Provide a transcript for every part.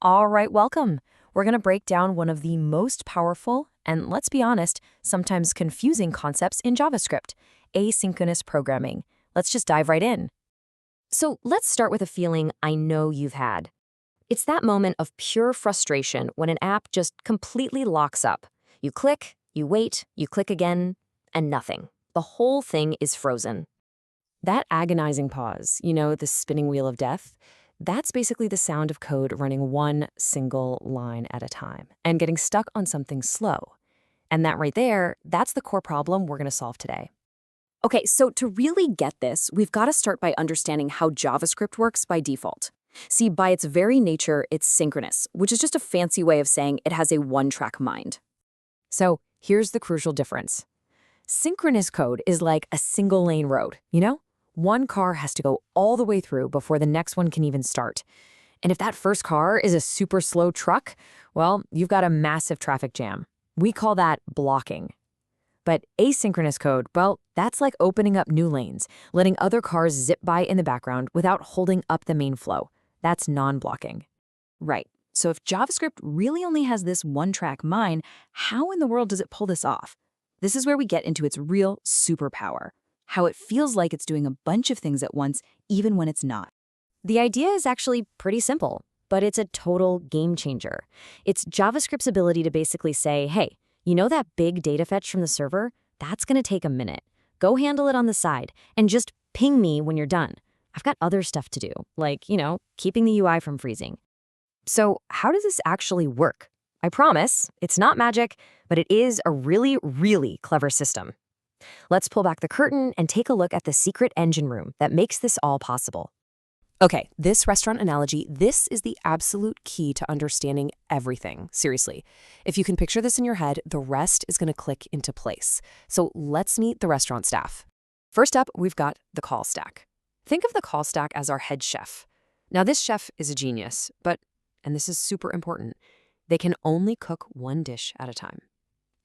All right, welcome. We're going to break down one of the most powerful and, let's be honest, sometimes confusing concepts in JavaScript, asynchronous programming. Let's just dive right in. So let's start with a feeling I know you've had. It's that moment of pure frustration when an app just completely locks up. You click, you wait, you click again, and nothing. The whole thing is frozen. That agonizing pause, the spinning wheel of death, that's basically the sound of code running one single line at a time and getting stuck on something slow. And that right there, that's the core problem we're going to solve today. Okay, so to really get this, we've got to start by understanding how JavaScript works by default. See, by its very nature, it's synchronous, which is just a fancy way of saying it has a one-track mind. So here's the crucial difference. Synchronous code is like a single-lane road, One car has to go all the way through before the next one can even start. And if that first car is a super slow truck, well, you've got a massive traffic jam. We call that blocking. But asynchronous code, well, that's like opening up new lanes, letting other cars zip by in the background without holding up the main flow. That's non-blocking. Right. So if JavaScript really only has this one-track mind, how in the world does it pull this off? This is where we get into its real superpower. How it feels like it's doing a bunch of things at once, even when it's not. The idea is actually pretty simple, but it's a total game changer. It's JavaScript's ability to basically say, hey, you know that big data fetch from the server? That's going to take a minute. Go handle it on the side, and just ping me when you're done. I've got other stuff to do, like, keeping the UI from freezing. So how does this actually work? I promise, it's not magic, but it is a really, really clever system. Let's pull back the curtain and take a look at the secret engine room that makes this all possible. Okay, this restaurant analogy, this is the absolute key to understanding everything. Seriously. If you can picture this in your head, the rest is going to click into place. So let's meet the restaurant staff. First up, we've got the call stack. Think of the call stack as our head chef. Now, this chef is a genius, and this is super important, they can only cook one dish at a time.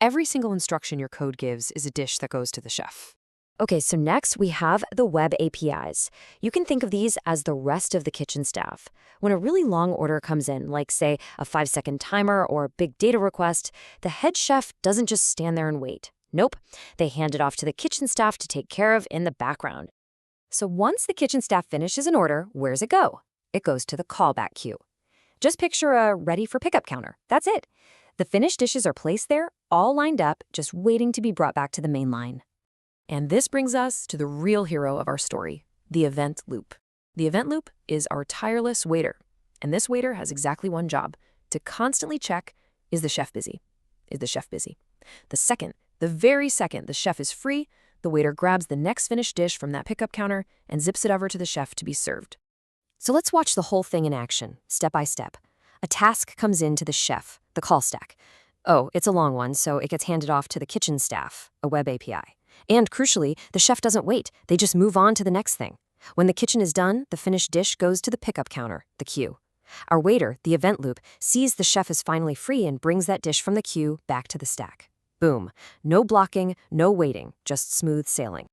Every single instruction your code gives is a dish that goes to the chef. Okay, so next we have the web APIs. You can think of these as the rest of the kitchen staff. When a really long order comes in, like say a 5-second timer or a big data request, the head chef doesn't just stand there and wait. Nope, they hand it off to the kitchen staff to take care of in the background. So once the kitchen staff finishes an order, where's it go? It goes to the callback queue. Just picture a ready for pickup counter. That's it. The finished dishes are placed there, all lined up, just waiting to be brought back to the main line. And this brings us to the real hero of our story, the event loop. The event loop is our tireless waiter. And this waiter has exactly one job, to constantly check, is the chef busy? Is the chef busy? The very second the chef is free, the waiter grabs the next finished dish from that pickup counter and zips it over to the chef to be served. So let's watch the whole thing in action, step by step. A task comes in to the chef, the call stack. Oh, it's a long one, so it gets handed off to the kitchen staff, a web API. And crucially, the chef doesn't wait. They just move on to the next thing. When the kitchen is done, the finished dish goes to the pickup counter, the queue. Our waiter, the event loop, sees the chef is finally free and brings that dish from the queue back to the stack. Boom. No blocking, no waiting, just smooth sailing.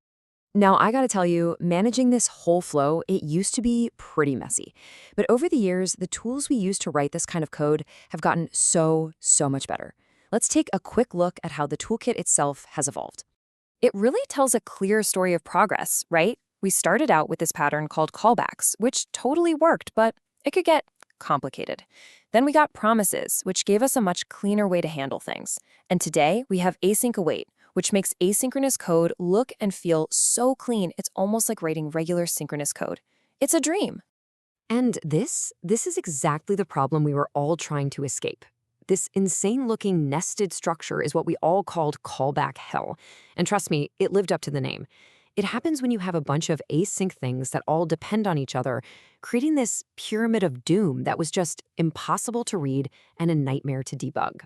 Now, I gotta tell you, managing this whole flow, it used to be pretty messy. But over the years, the tools we use to write this kind of code have gotten so much better. Let's take a quick look at how the toolkit itself has evolved. It really tells a clear story of progress, right? We started out with this pattern called callbacks, which totally worked, but it could get complicated. Then we got promises, which gave us a much cleaner way to handle things. And today, we have async await, which makes asynchronous code look and feel so clean, it's almost like writing regular synchronous code. It's a dream. And this is exactly the problem we were all trying to escape. This insane-looking nested structure is what we all called callback hell. And trust me, it lived up to the name. It happens when you have a bunch of async things that all depend on each other, creating this pyramid of doom that was just impossible to read and a nightmare to debug.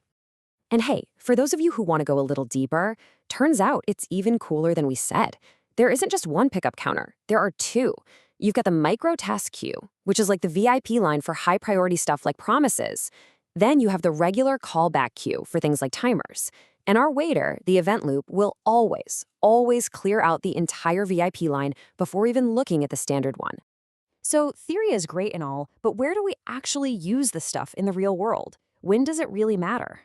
And hey, for those of you who want to go a little deeper, turns out it's even cooler than we said. There isn't just one pickup counter, there are two. You've got the micro task queue, which is like the VIP line for high priority stuff like promises. Then you have the regular callback queue for things like timers. And our waiter, the event loop, will always clear out the entire VIP line before even looking at the standard one. So theory is great and all, but where do we actually use this stuff in the real world? When does it really matter?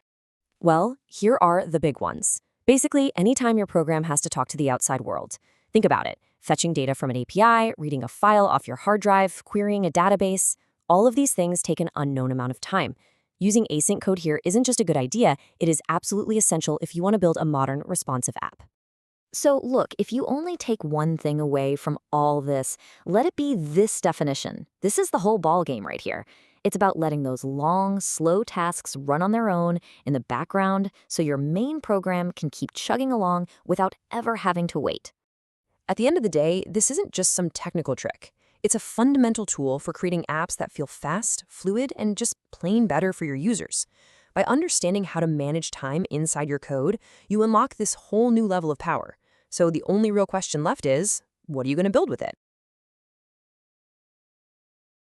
Well, here are the big ones. Basically, anytime your program has to talk to the outside world. Think about it. Fetching data from an API, reading a file off your hard drive, querying a database. All of these things take an unknown amount of time. Using async code here isn't just a good idea, it is absolutely essential if you want to build a modern, responsive app. So look, if you only take one thing away from all this, let it be this definition. This is the whole ball game right here. It's about letting those long, slow tasks run on their own in the background so your main program can keep chugging along without ever having to wait. At the end of the day, this isn't just some technical trick. It's a fundamental tool for creating apps that feel fast, fluid, and just plain better for your users. By understanding how to manage time inside your code, you unlock this whole new level of power. So the only real question left is, what are you going to build with it?